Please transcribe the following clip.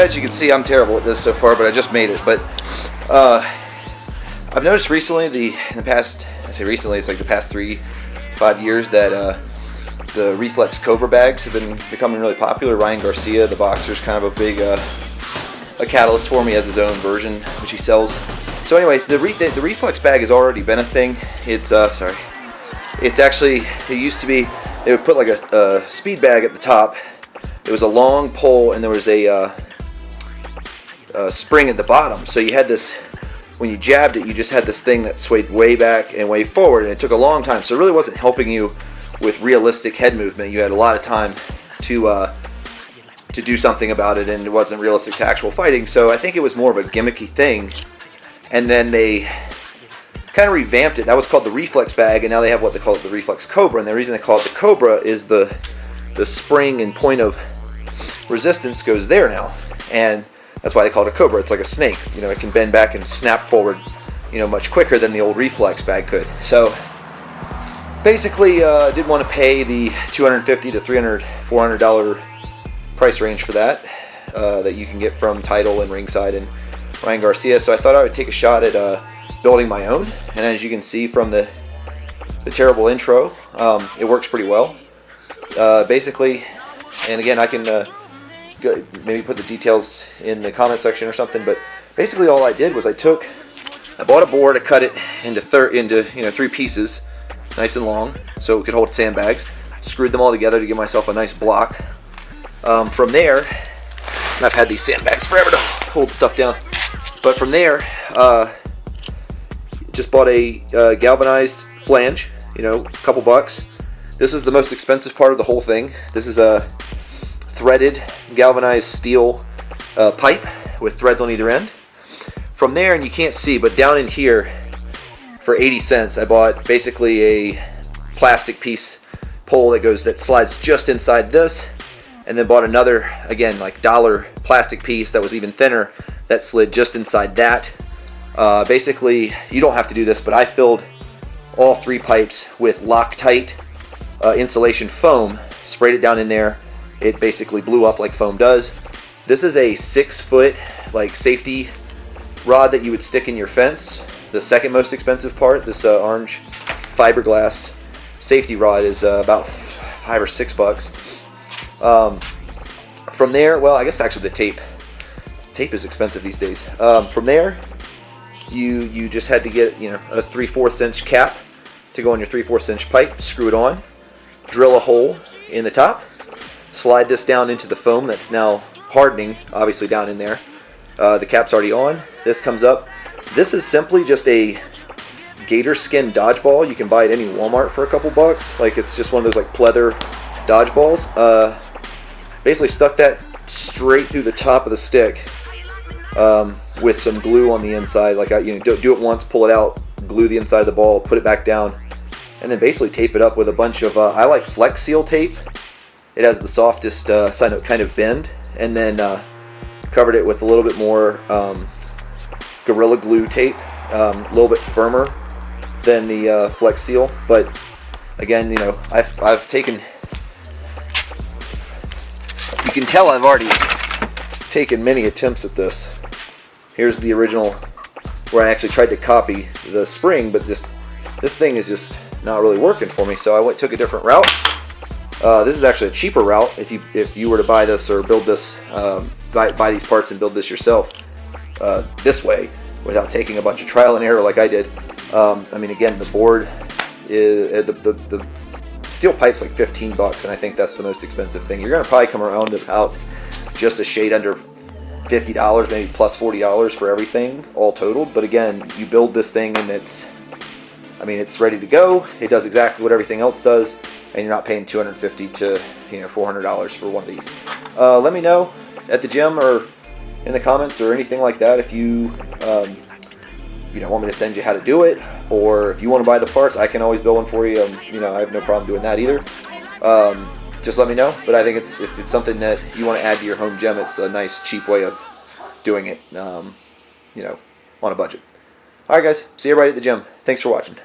as you can see, I'm terrible at this so far, but I just made it. But I've noticed recently, in the past, I say recently, it's like the past 3-5 years, that the Reflex Cobra bags have been becoming really popular. Ryan Garcia, the boxer, is kind of a big a catalyst for me, as his own version, which he sells. So anyways, the Reflex bag has already been a thing. It's actually, it used to be, they would put like a speed bag at the top. It was a long pole, and there was a spring at the bottom. So you had this, when you jabbed it, you just had this thing that swayed way back and way forward, and it took a long time. So it really wasn't helping you with realistic head movement. You had a lot of time to do something about it, and it wasn't realistic to actual fighting. So I think it was more of a gimmicky thing. And then they kind of revamped it. That was called the Reflex bag, and now they have what they call it the Reflex Cobra. And the reason they call it the Cobra is the spring and point of resistance goes there now, and that's why they call it a Cobra. It's like a snake. You know, it can bend back and snap forward, you know, much quicker than the old Reflex bag could. So basically, did want to pay the $250 to $300, $400 price range for that that you can get from Tidal and Ringside and Ryan Garcia. So I thought I would take a shot at building my own, and as you can see from the terrible intro, it works pretty well. Basically, and again, I can maybe put the details in the comment section or something, but basically all I did was I bought a board, I cut it into 3 pieces, nice and long, so it could hold sandbags, screwed them all together to give myself a nice block. From there, and I've had these sandbags forever to hold the stuff down, but from there, just bought a galvanized flange, you know, a couple bucks. This is the most expensive part of the whole thing. This is a threaded galvanized steel pipe with threads on either end. From there, and you can't see, but down in here for 80 cents, I bought basically a plastic piece pole that slides just inside this, and then bought another, again, like dollar plastic piece that was even thinner that slid just inside that. Basically, you don't have to do this, but I filled all 3 pipes with Loctite insulation foam, sprayed it down in there. It basically blew up like foam does. This is a 6-foot like safety rod that you would stick in your fence. The second most expensive part, this orange fiberglass safety rod, is about $5 or $6. From there, well, I guess actually the tape is expensive these days. From there, you just had to get, you know, a 3/4 inch cap to go on your 3/4 inch pipe, screw it on, drill a hole in the top, slide this down into the foam that's now hardening, obviously down in there. The cap's already on. This comes up. This is simply just a gator skin dodgeball. You can buy it at any Walmart for a couple bucks. Like, it's just one of those like pleather dodgeballs. Basically stuck that straight through the top of the stick with some glue on the inside. Like, do it once, pull it out, glue the inside of the ball, put it back down, and then basically tape it up with a bunch of, I like Flex Seal tape. It has the softest kind of bend, and then covered it with a little bit more Gorilla Glue tape, a little bit firmer than the Flex Seal. But again, you know, I've taken, you can tell I've already taken many attempts at this. Here's the original where I actually tried to copy the spring, but this thing is just not really working for me, so I took a different route. This is actually a cheaper route if you were to buy this or build this, buy these parts and build this yourself this way without taking a bunch of trial and error like I did. I mean, again, the board is the steel pipe's like $15, and I think that's the most expensive thing. You're gonna probably come around about just a shade under $50, maybe plus $40 for everything all totaled. But again, you build this thing and it's ready to go. It does exactly what everything else does, and you're not paying $250 to $400 for one of these. Let me know at the gym or in the comments or anything like that if you want me to send you how to do it, or if you want to buy the parts, I can always build one for you. I have no problem doing that either. Just let me know. But I think if it's something that you want to add to your home gym, it's a nice cheap way of doing it, on a budget. Alright guys, see you right at the gym. Thanks for watching.